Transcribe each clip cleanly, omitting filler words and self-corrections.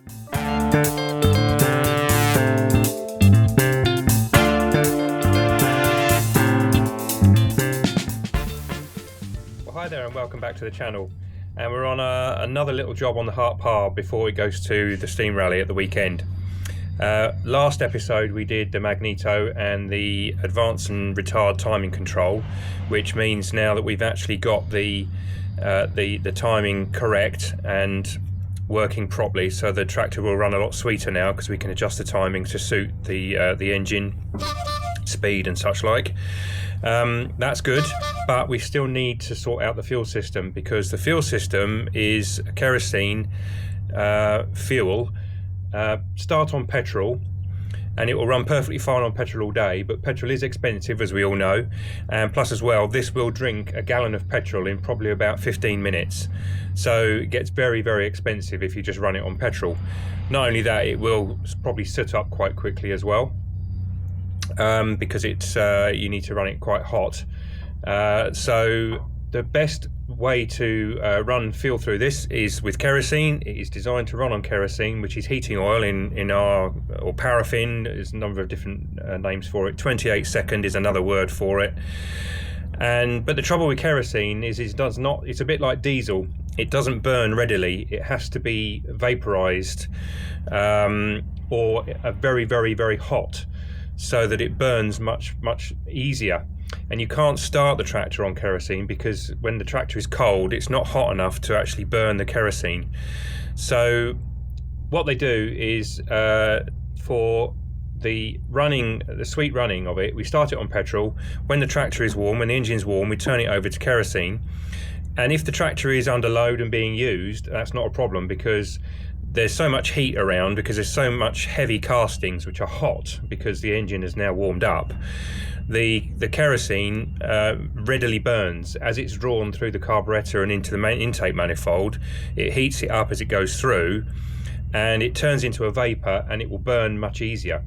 Well, hi there and welcome back to the channel. And we're on another little job on the Hart Parr before it goes to the steam rally at the weekend. Last episode we did the magneto and the advance and retard timing control, which means now that we've actually got the timing correct and working properly, so the tractor will run a lot sweeter now because we can adjust the timing to suit the engine speed and such like. That's good, but we still need to sort out the fuel system, because the fuel system is kerosene fuel. Start on petrol and it will run perfectly fine on petrol all day, but petrol is expensive, as we all know, and plus as well this will drink a gallon of petrol in probably about 15 minutes, so it gets very, very expensive if you just run it on petrol. Not only that, it will probably soot up quite quickly as well, because it's you need to run it quite hot. So the best way to run fuel through this is with kerosene. It is designed to run on kerosene, which is heating oil or paraffin. There's a number of different names for it. 28 second is another word for it. But the trouble with kerosene is it's a bit like diesel. It doesn't burn readily. It has to be vaporized or very, very, very hot, so that it burns much, much easier. And you can't start the tractor on kerosene because when the tractor is cold, it's not hot enough to actually burn the kerosene. So what they do is for the sweet running of it, we start it on petrol. When the tractor is warm, when the engine's warm, we turn it over to kerosene. And if the tractor is under load and being used, that's not a problem, because there's so much heat around, because there's so much heavy castings which are hot because the engine is now warmed up. The kerosene readily burns as it's drawn through the carburetor and into the main intake manifold. It heats it up as it goes through, and it turns into a vapor, and it will burn much easier.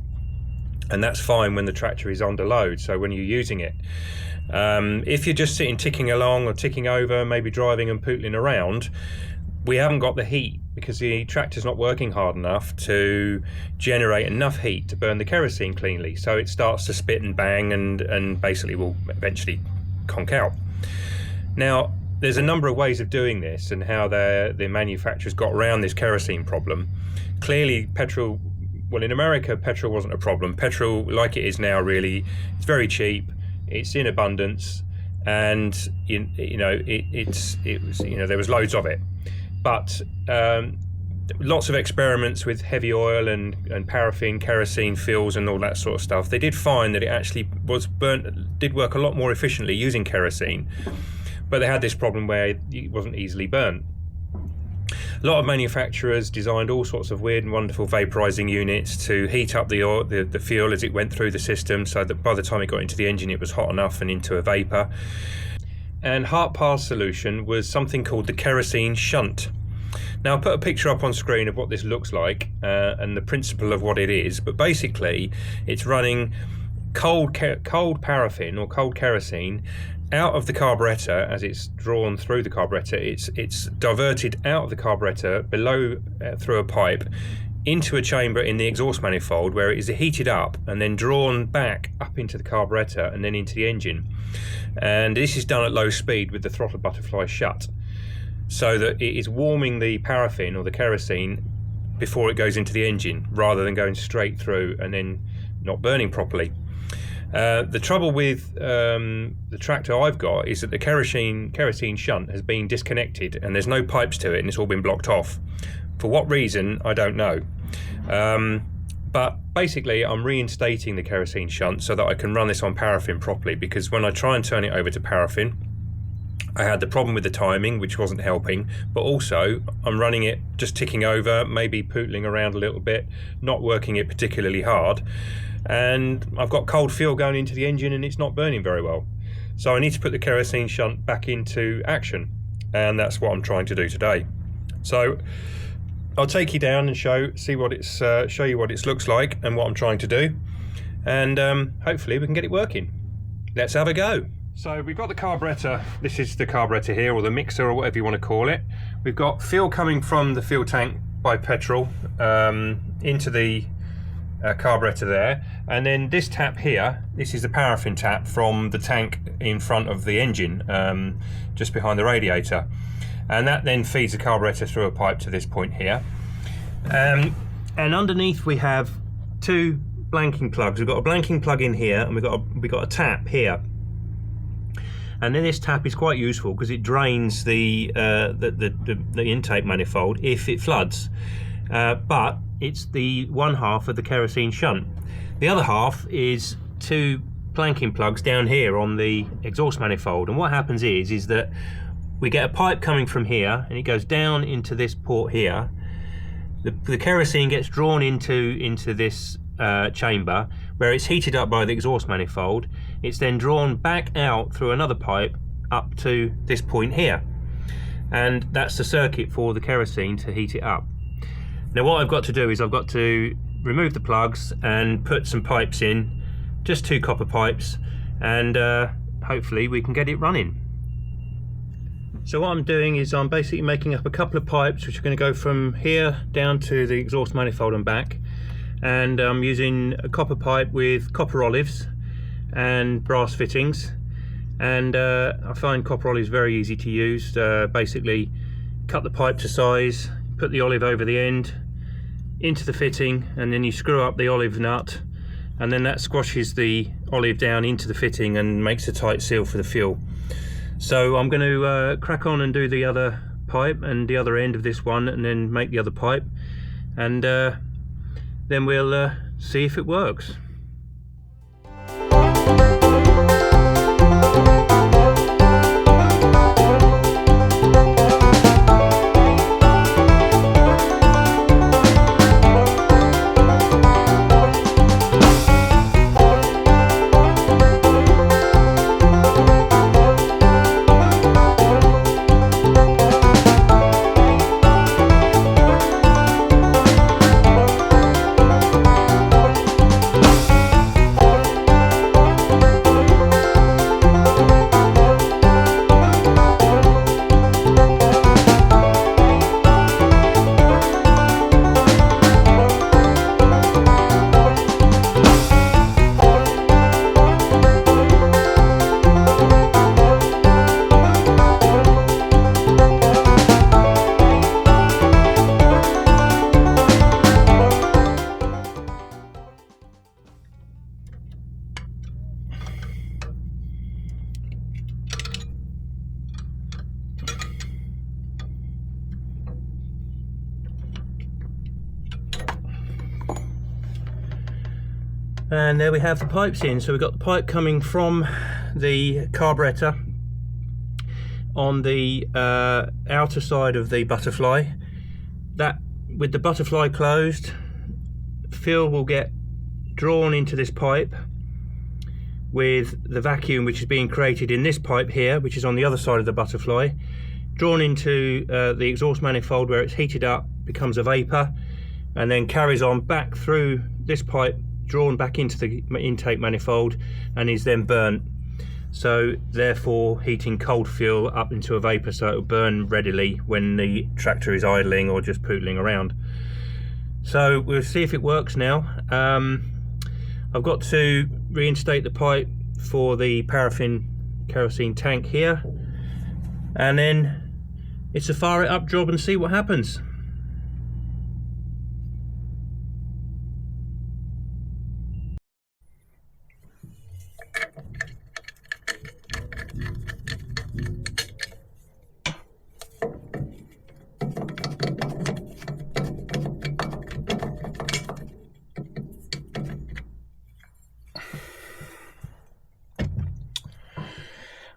And that's fine when the tractor is under load, so when you're using it. If you're just sitting ticking along or ticking over, maybe driving and pootling around, we haven't got the heat because the tractor's not working hard enough to generate enough heat to burn the kerosene cleanly. So it starts to spit and bang and basically will eventually conk out. Now, there's a number of ways of doing this and how the manufacturers got around this kerosene problem. Clearly, in America, petrol wasn't a problem. Petrol, like it is now, really, it's very cheap. It's in abundance, and there was loads of it. But lots of experiments with heavy oil and paraffin, kerosene fuels and all that sort of stuff. They did find that it actually did work a lot more efficiently using kerosene, but they had this problem where it wasn't easily burnt. A lot of manufacturers designed all sorts of weird and wonderful vaporizing units to heat up the fuel as it went through the system, so that by the time it got into the engine it was hot enough and into a vapor. And Hart Parr's solution was something called the Kerosene Shunt. Now, I'll put a picture up on screen of what this looks like and the principle of what it is, but basically it's running cold paraffin or cold kerosene out of the carburetor. As it's drawn through the carburetor, it's diverted out of the carburetor below through a pipe into a chamber in the exhaust manifold, where it is heated up and then drawn back up into the carburetor and then into the engine. And this is done at low speed with the throttle butterfly shut, so that it is warming the paraffin or the kerosene before it goes into the engine, rather than going straight through and then not burning properly. The trouble with the tractor I've got is that the kerosene shunt has been disconnected and there's no pipes to it, and it's all been blocked off. For what reason, I don't know. But basically I'm reinstating the kerosene shunt so that I can run this on paraffin properly, because when I try and turn it over to paraffin, I had the problem with the timing, which wasn't helping, but also I'm running it just ticking over, maybe pootling around a little bit, not working it particularly hard, and I've got cold fuel going into the engine and it's not burning very well. So I need to put the kerosene shunt back into action, and that's what I'm trying to do today. So I'll take you down and show you what it looks like and what I'm trying to do, and hopefully we can get it working. Let's have a go. So we've got the carburetor. This is the carburetor here, or the mixer, or whatever you want to call it. We've got fuel coming from the fuel tank by petrol into the carburetor there, and then this tap here, this is the paraffin tap from the tank in front of the engine, just behind the radiator, and that then feeds the carburetor through a pipe to this point here. And underneath we have two blanking plugs. We've got a blanking plug in here, and we've got a tap here. And then this tap is quite useful because it drains the intake manifold if it floods. But it's the one half of the kerosene shunt. The other half is two planking plugs down here on the exhaust manifold. And what happens is that we get a pipe coming from here, and it goes down into this port here. The kerosene gets drawn into this chamber, where it's heated up by the exhaust manifold. It's then drawn back out through another pipe up to this point here, and that's the circuit for the kerosene to heat it up. Now what I've got to do is I've got to remove the plugs and put some pipes in, just two copper pipes, and hopefully we can get it running. So what I'm doing is I'm basically making up a couple of pipes which are going to go from here down to the exhaust manifold and back, and I'm using a copper pipe with copper olives and brass fittings, and I find copper olives very easy to use. Basically cut the pipe to size, put the olive over the end into the fitting, and then you screw up the olive nut, and then that squashes the olive down into the fitting and makes a tight seal for the fuel. So I'm going to crack on and do the other pipe and the other end of this one, and then make the other pipe, and then we'll see if it works. And there we have the pipes in. So we've got the pipe coming from the carburetor on the outer side of the butterfly. That, with the butterfly closed, fuel will get drawn into this pipe with the vacuum which is being created in this pipe here, which is on the other side of the butterfly, drawn into the exhaust manifold, where it's heated up, becomes a vapor, and then carries on back through this pipe, drawn back into the intake manifold, and is then burnt. So therefore heating cold fuel up into a vapor, so it will burn readily when the tractor is idling or just pootling around. So we'll see if it works now. I've got to reinstate the pipe for the paraffin kerosene tank here, and then it's a fire it up job and see what happens.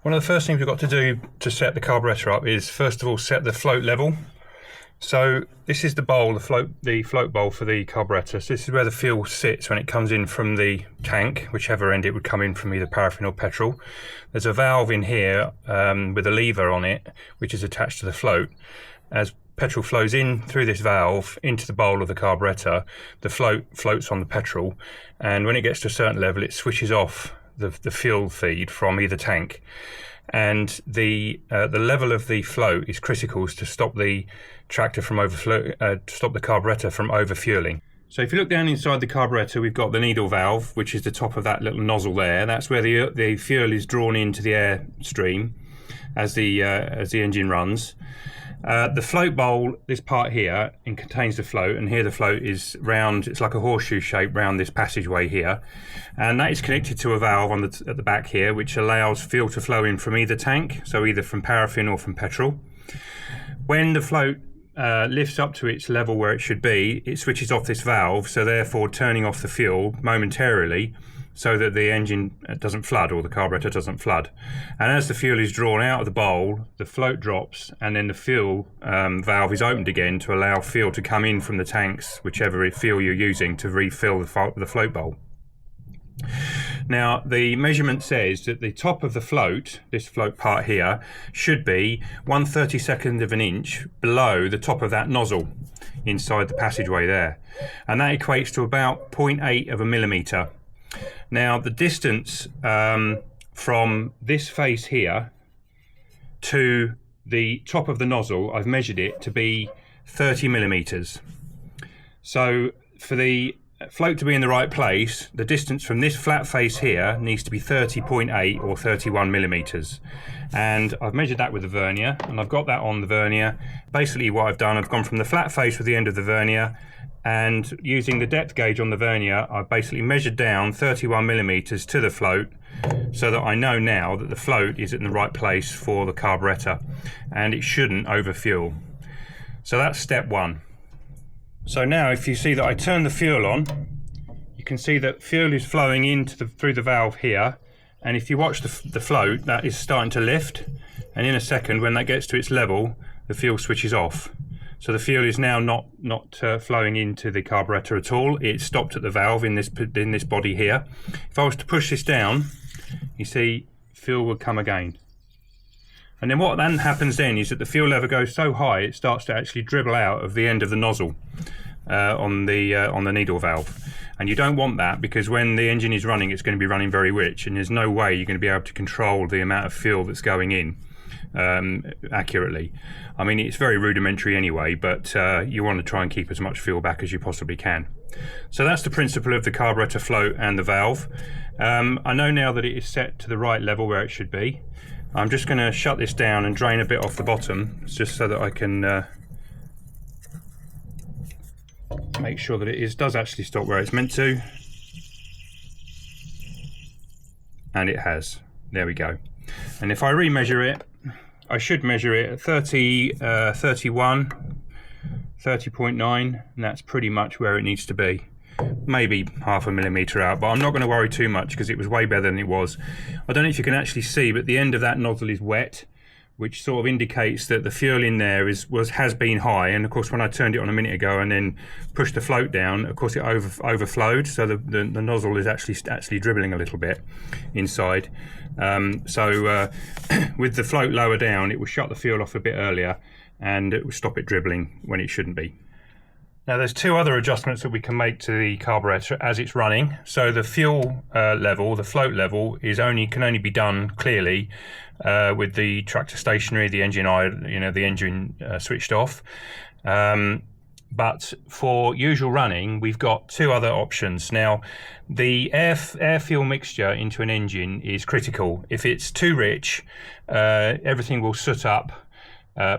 One of the first things we've got to do to set the carburetor up is first of all set the float level. So this is the bowl, the float bowl for the carburetor. So this is where the fuel sits when it comes in from the tank, whichever end it would come in from, either paraffin or petrol. There's a valve in here with a lever on it, which is attached to the float. As petrol flows in through this valve into the bowl of the carburetor, the float floats on the petrol, and when it gets to a certain level it switches off the fuel feed from either tank. and the level of the float is critical to stop the tractor from stop the carburettor from overfueling. So if you look down inside the carburettor, we've got the needle valve, which is the top of that little nozzle there. That's where the fuel is drawn into the air stream as the engine runs. The float bowl, this part here, contains the float, and here the float is round. It's like a horseshoe shape round this passageway here, and that is connected to a valve at the back here, which allows fuel to flow in from either tank, so either from paraffin or from petrol. When the float lifts up to its level where it should be, it switches off this valve, so therefore turning off the fuel momentarily, so that the engine doesn't flood, or the carburettor doesn't flood. And as the fuel is drawn out of the bowl, the float drops, and then the fuel valve is opened again to allow fuel to come in from the tanks, whichever fuel you're using, to refill the float bowl. Now, the measurement says that the top of the float, this float part here, should be 1/32 of an inch below the top of that nozzle inside the passageway there. And that equates to about 0.8 of a millimetre. Now, the distance from this face here to the top of the nozzle, I've measured it to be 30 millimetres. So for the float to be in the right place, the distance from this flat face here needs to be 30.8 or 31 millimetres. And I've measured that with the vernier, and I've got that on the vernier. Basically what I've done, I've gone from the flat face with the end of the vernier, and using the depth gauge on the vernier, I've basically measured down 31 millimetres to the float, so that I know now that the float is in the right place for the carburettor and it shouldn't overfuel. So that's step one. So now if you see that I turn the fuel on, you can see that fuel is flowing through the valve here, and if you watch the float, that is starting to lift, and in a second, when that gets to its level, the fuel switches off. So the fuel is now not flowing into the carburettor at all. It's stopped at the valve in this body here. If I was to push this down, you see fuel will come again. And then what then happens then is that the fuel level goes so high it starts to actually dribble out of the end of the nozzle on the needle valve. And you don't want that, because when the engine is running, it's going to be running very rich, and there's no way you're going to be able to control the amount of fuel that's going in accurately. I mean, it's very rudimentary anyway, but you want to try and keep as much fuel back as you possibly can. So that's the principle of the carburettor float and the valve. I know now that it is set to the right level where it should be. I'm just going to shut this down and drain a bit off the bottom, just so that I can make sure that it does actually stop where it's meant to. And it has. There we go. And if I remeasure it, I should measure it at 31, 30.9, and that's pretty much where it needs to be. Maybe half a millimetre out, but I'm not going to worry too much because it was way better than it was. I don't know if you can actually see, but the end of that nozzle is wet, which sort of indicates that the fuel in there has been high. And of course, when I turned it on a minute ago and then pushed the float down, of course it overflowed, so the nozzle is actually dribbling a little bit inside. With the float lower down, it will shut the fuel off a bit earlier, and it will stop it dribbling when it shouldn't be. Now, there's two other adjustments that we can make to the carburettor as it's running. So the fuel level, the float level, can only be done clearly with the tractor stationary, the engine switched off. But for usual running, we've got two other options. Now, the air-fuel mixture into an engine is critical. If it's too rich, everything will soot up,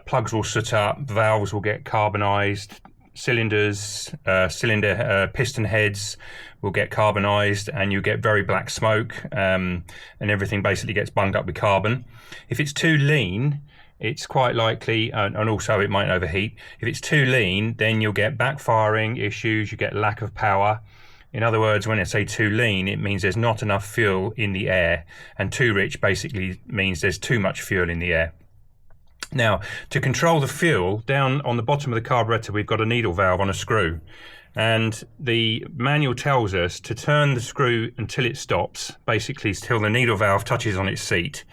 plugs will soot up, valves will get carbonised, cylinders, piston heads will get carbonised, and you get very black smoke, and everything basically gets bunged up with carbon. If it's too lean, it's quite likely, and also it might overheat. If it's too lean, then you'll get backfiring issues, you get lack of power. In other words, when I say too lean, it means there's not enough fuel in the air, and too rich basically means there's too much fuel in the air. Now, to control the fuel, down on the bottom of the carburettor, we've got a needle valve on a screw. And the manual tells us to turn the screw until it stops, basically till the needle valve touches on its seat.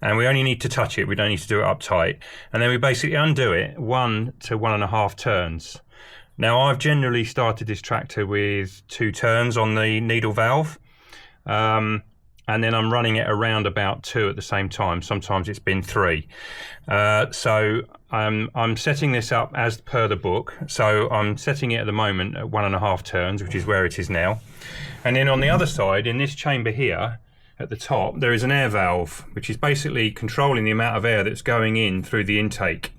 And we only need to touch it, we don't need to do it up tight. And then we basically undo it 1 to 1.5 turns. Now, I've generally started this tractor with 2 turns on the needle valve. and then I'm running it around about 2 at the same time. Sometimes it's been 3. So I'm setting this up as per the book. So I'm setting it at the moment at 1.5 turns, which is where it is now. And then on the other side, in this chamber here at the top, there is an air valve, which is basically controlling the amount of air that's going in through the intake.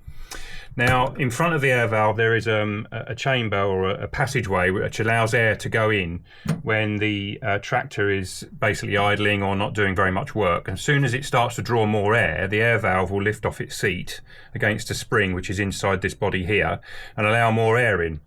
Now, in front of the air valve, there is a chamber or a passageway which allows air to go in when the tractor is basically idling or not doing very much work. And as soon as it starts to draw more air, the air valve will lift off its seat against a spring which is inside this body here and allow more air in.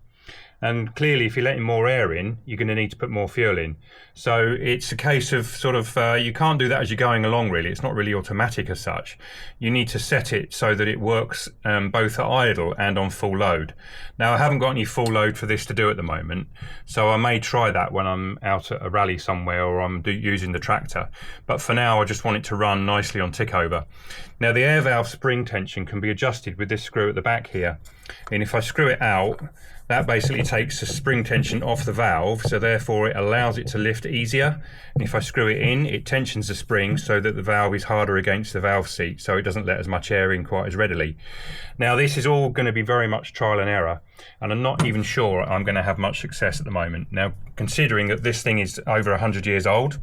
And clearly, if you're letting more air in, you're going to need to put more fuel in. So it's a case of sort of, you can't do that as you're going along, really. It's not really automatic as such. You need to set it so that it works both at idle and on full load. Now, I haven't got any full load for this to do at the moment, so I may try that when I'm out at a rally somewhere or I'm using the tractor. But for now, I just want it to run nicely on tick over. Now, the air valve spring tension can be adjusted with this screw at the back here. And if I screw it out, that basically takes the spring tension off the valve, so therefore it allows it to lift easier. And if I screw it in, it tensions the spring so that the valve is harder against the valve seat, so it doesn't let as much air in quite as readily. Now, this is all going to be very much trial and error, and I'm not even sure I'm going to have much success at the moment. Now, considering that this thing is over 100 years old,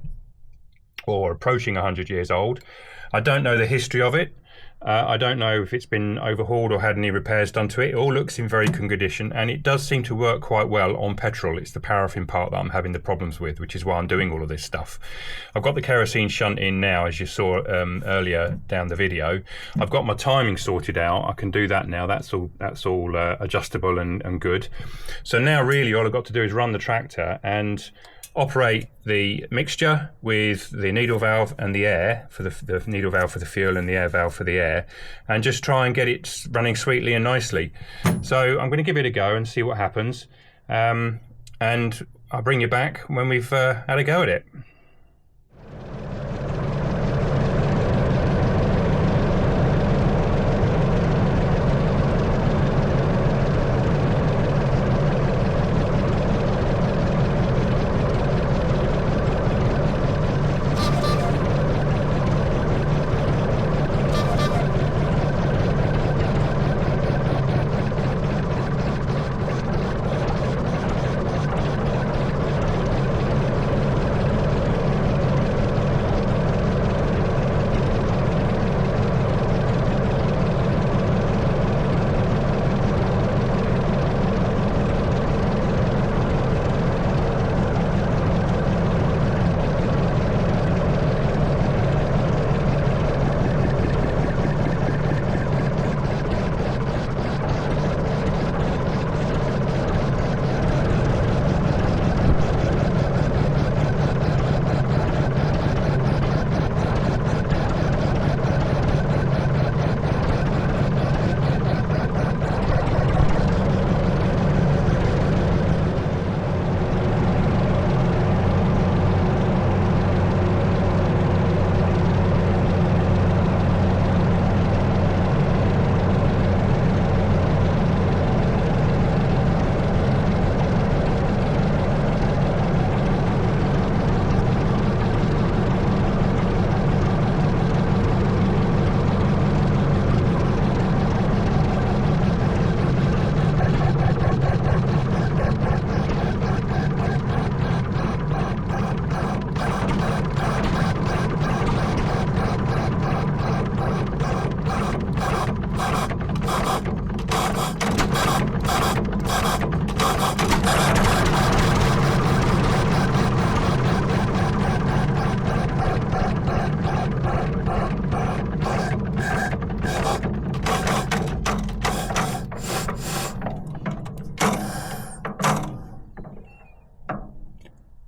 or approaching 100 years old, I don't know the history of it. I don't know if it's been overhauled or had any repairs done to it. It all looks in very good condition, and it does seem to work quite well on petrol. It's the paraffin part that I'm having the problems with, which is why I'm doing all of this stuff. I've got the kerosene shunt in now, as you saw earlier down the video. I've got my timing sorted out. I can do that now. That's all adjustable and good. So now really all I've got to do is run the tractor and operate the mixture with the needle valve and the air for the needle valve for the fuel and the air valve for the air, and just try and get it running sweetly and nicely. So I'm going to give it a go and see what happens, and I'll bring you back when we've had a go at it.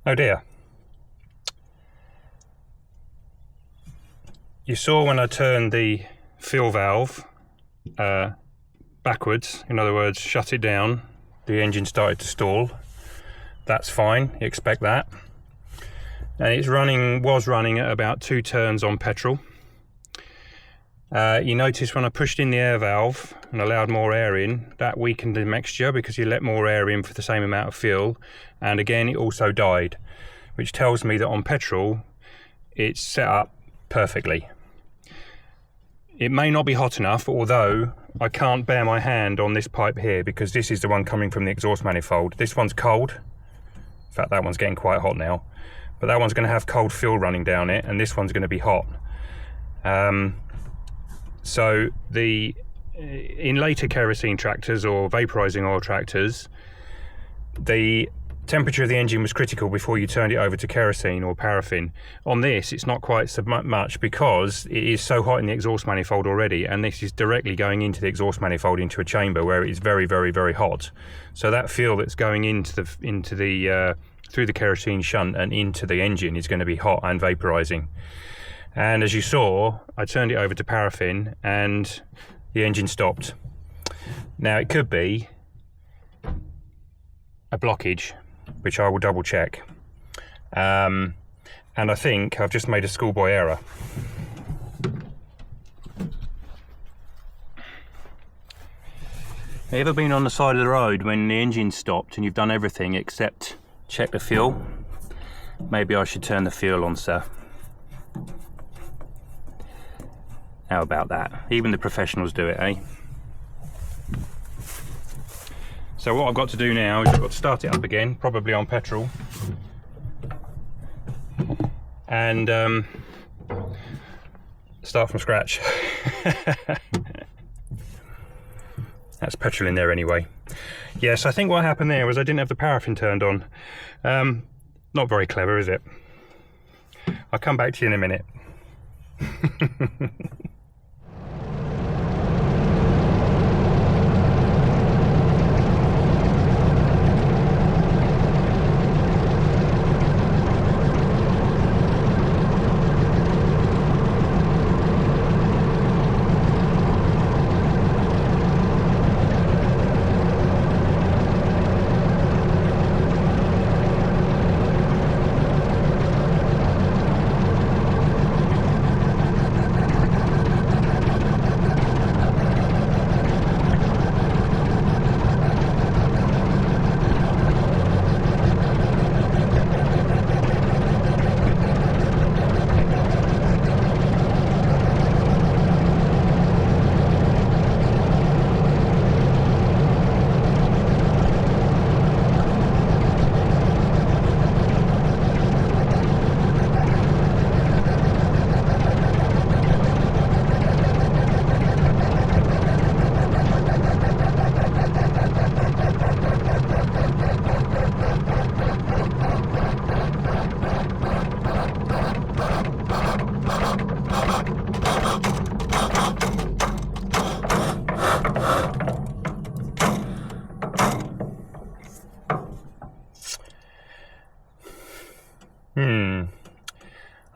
Oh dear. You saw when I turned the fuel valve backwards, in other words, shut it down, the engine started to stall. That's fine, you expect that. And it's was running at about 2 turns on petrol. You notice when I pushed in the air valve and allowed more air in, that weakened the mixture because you let more air in for the same amount of fuel, and again it also died, which tells me that on petrol it's set up perfectly. It may not be hot enough, although I can't bear my hand on this pipe here because this is the one coming from the exhaust manifold. This one's cold. In fact, that one's getting quite hot now. But that one's going to have cold fuel running down it, and this one's going to be hot. So in later kerosene tractors or vaporizing oil tractors, the temperature of the engine was critical before you turned it over to kerosene or paraffin. On this, it's not quite so much because it is so hot in the exhaust manifold already, and this is directly going into the exhaust manifold into a chamber where it is very, very, very hot. So that fuel that's going into the through the kerosene shunt and into the engine is going to be hot and vaporizing. And as you saw, I turned it over to paraffin and the engine stopped. Now it could be a blockage, which I will double check. And I think I've just made a schoolboy error. Have you ever been on the side of the road when the engine stopped and you've done everything except check the fuel? Maybe I should turn the fuel on, sir. How about that? Even the professionals do it, eh? So what I've got to do now is I've got to start it up again, probably on petrol, and start from scratch. That's petrol in there anyway. Yes, I think what happened there was I didn't have the paraffin turned on. Not very clever, is it? I'll come back to you in a minute.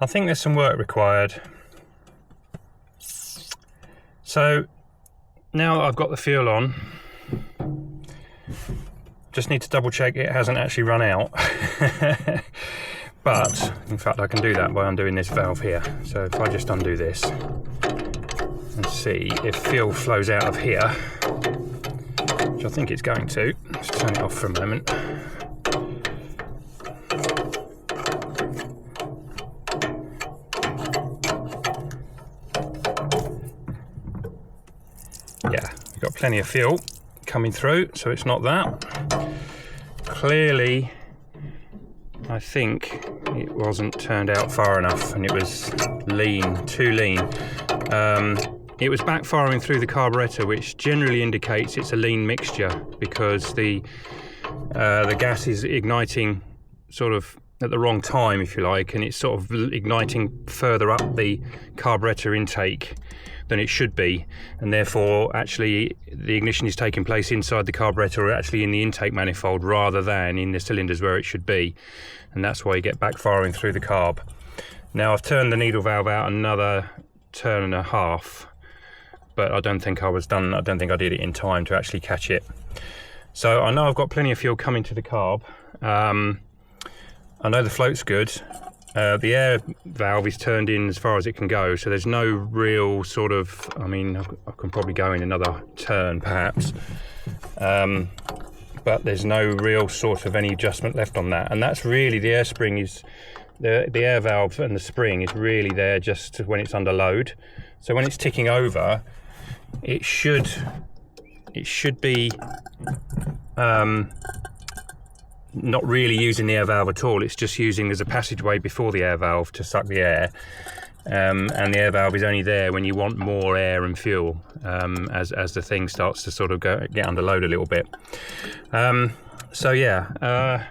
I think there's some work required. So now I've got the fuel on, just need to double check it hasn't actually run out. But in fact I can do that by undoing this valve here. So if I just undo this and see if fuel flows out of here, which I think it's going to. Let's turn it off for a moment. Yeah, we've got plenty of fuel coming through, so it's not that. Clearly, I think it wasn't turned out far enough and it was lean, too lean. It was backfiring through the carburettor, which generally indicates it's a lean mixture because the gas is igniting sort of at the wrong time, if you like, and it's sort of igniting further up the carburettor intake than it should be, and therefore actually the ignition is taking place inside the carburettor or actually in the intake manifold rather than in the cylinders where it should be, and that's why you get backfiring through the carb. Now I've turned the needle valve out another turn and a half, but I don't think I was done. I don't think I did it in time to actually catch it. So I know I've got plenty of fuel coming to the carb. I know the float's good. The air valve is turned in as far as it can go, so there's no real sort of, I mean, I can probably go in another turn perhaps, but there's no real sort of any adjustment left on that, and that's really, the air spring is the air valve and the spring is really there just when it's under load. So when it's ticking over, it should be not really using the air valve at all. It's just using there's a passageway before the air valve to suck the air, and the air valve is only there when you want more air and fuel, as the thing starts to sort of get under load a little bit. So yeah,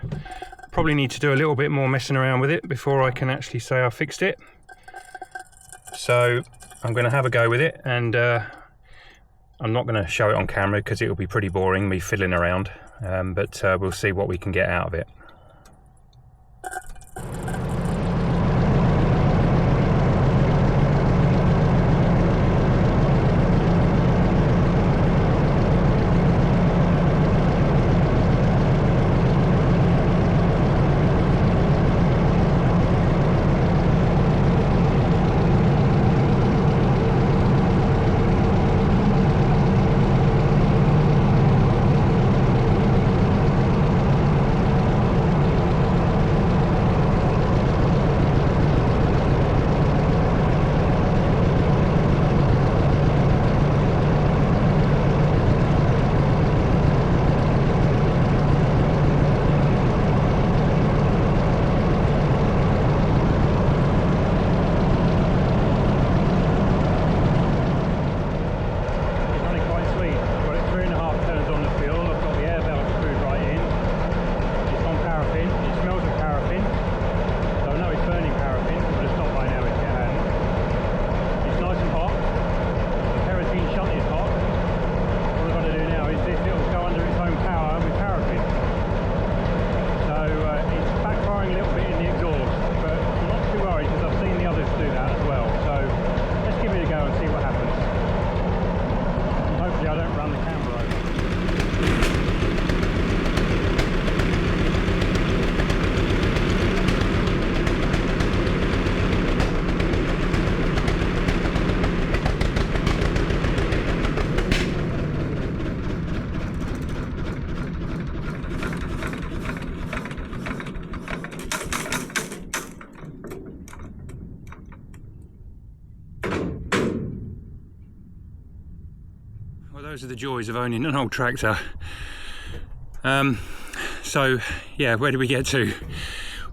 probably need to do a little bit more messing around with it before I can actually say I fixed it. So I'm going to have a go with it, and I'm not going to show it on camera because it'll be pretty boring me fiddling around, but we'll see what we can get out of it. Well, those are the joys of owning an old tractor. So yeah, where do we get to?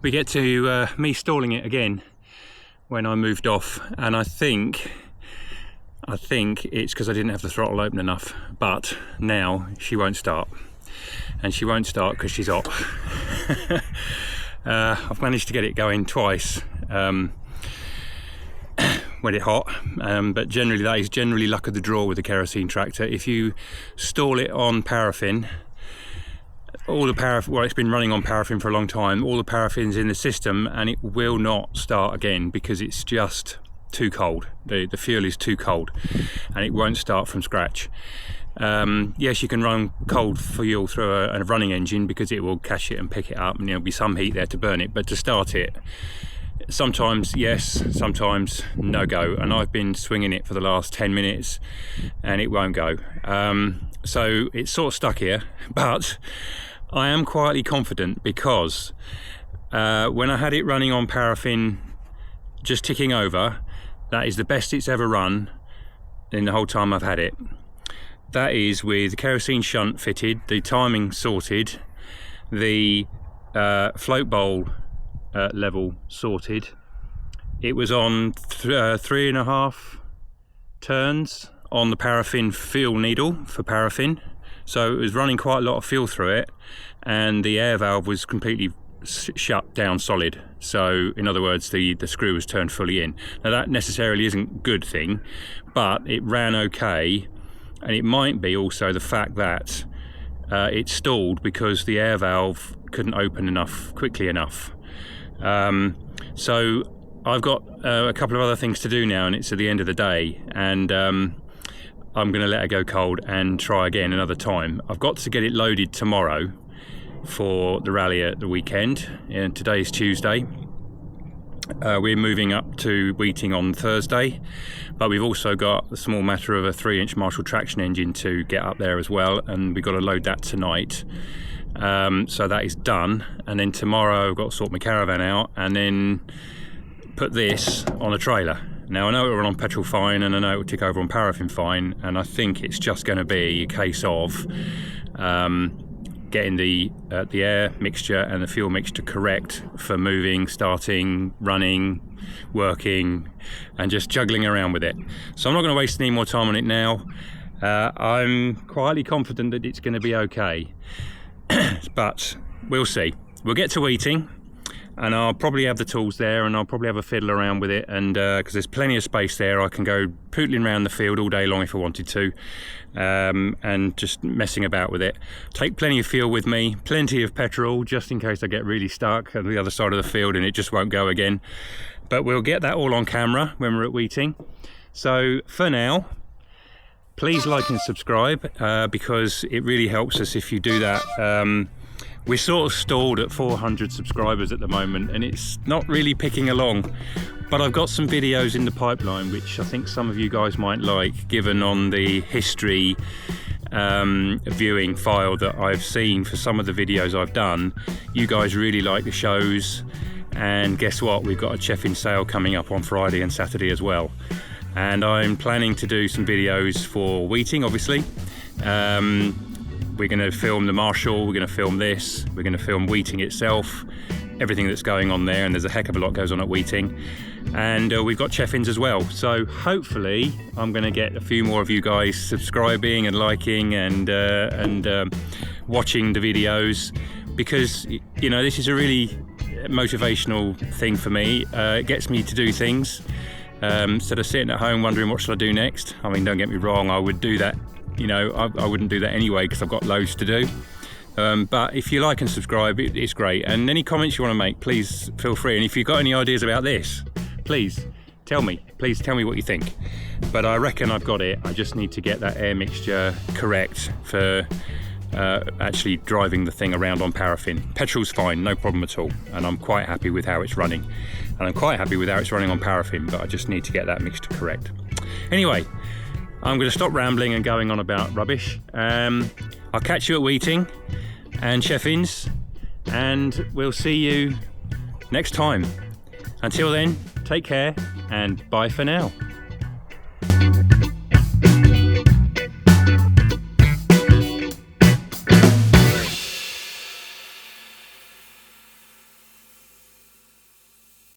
We get to me stalling it again when I moved off, and I think it's because I didn't have the throttle open enough, but now she won't start, and she won't start because she's hot. I've managed to get it going twice when it's hot, but generally that is generally luck of the draw with a kerosene tractor. If you stall it on paraffin, all the paraffin, well, it's been running on paraffin for a long time, all the paraffin's in the system and it will not start again because it's just too cold. The fuel is too cold and it won't start from scratch. Yes, you can run cold fuel through a running engine because it will catch it and pick it up and there'll be some heat there to burn it, but to start it, sometimes yes, sometimes no go, and I've been swinging it for the last 10 minutes and it won't go. So it's sort of stuck here, but I am quietly confident because when I had it running on paraffin just ticking over, that is the best it's ever run in the whole time I've had it. That is with kerosene shunt fitted, the timing sorted, the float bowl level sorted. It was on 3.5 turns on the paraffin fuel needle for paraffin, so it was running quite a lot of fuel through it, and the air valve was completely shut down solid. So in other words, the screw was turned fully in. Now that necessarily isn't a good thing, but it ran okay, and it might be also the fact that it stalled because the air valve couldn't open quickly enough. So I've got a couple of other things to do now, and it's at the end of the day, and I'm going to let it go cold and try again another time. I've got to get it loaded tomorrow for the rally at the weekend, and today's Tuesday. We're moving up to Wheating on Thursday, but we've also got the small matter of a 3-inch Marshall traction engine to get up there as well, and we've got to load that tonight. So that is done, and then tomorrow I've got to sort my caravan out and then put this on a trailer. Now I know it will run on petrol fine, and I know it will tick over on paraffin fine, and I think it's just going to be a case of getting the air mixture and the fuel mixture correct for moving, starting, running, working, and just juggling around with it. So I'm not going to waste any more time on it now. I'm quietly confident that it's going to be okay, but we'll see. We'll get to eating, and I'll probably have the tools there, and I'll probably have a fiddle around with it, and because there's plenty of space there, I can go pootling around the field all day long if I wanted to, and just messing about with it. Take plenty of fuel with me, plenty of petrol, just in case I get really stuck at the other side of the field and it just won't go again. But we'll get that all on camera when we're at Wheating. So for now, please like and subscribe, because it really helps us if you do that. We're sort of stalled at 400 subscribers at the moment, and it's not really picking along. But I've got some videos in the pipeline which I think some of you guys might like, given on the history viewing file that I've seen for some of the videos I've done. You guys really like the shows, and guess what? We've got a chef in sale coming up on Friday and Saturday as well. And I'm planning to do some videos for Wheating, obviously. We're going to film the Marshall, we're going to film this, we're going to film Wheating itself, everything that's going on there, and there's a heck of a lot goes on at Wheating. And we've got chef-ins as well, so hopefully I'm going to get a few more of you guys subscribing and liking and watching the videos, because, you know, this is a really motivational thing for me. It gets me to do things. Instead of sitting at home wondering what should I do next. I mean, don't get me wrong, I would do that. You know, I wouldn't do that anyway because I've got loads to do. But if you like and subscribe, it's great. And any comments you want to make, please feel free. And if you've got any ideas about this, please tell me. Please tell me what you think. But I reckon I've got it. I just need to get that air mixture correct for actually driving the thing around on paraffin. Petrol's fine, no problem at all. And I'm quite happy with how it's running. And I'm quite happy with how it's running on paraffin, but I just need to get that mixture correct. Anyway, I'm going to stop rambling and going on about rubbish. I'll catch you at Wheating and Chef-ins, and we'll see you next time. Until then, take care and bye for now.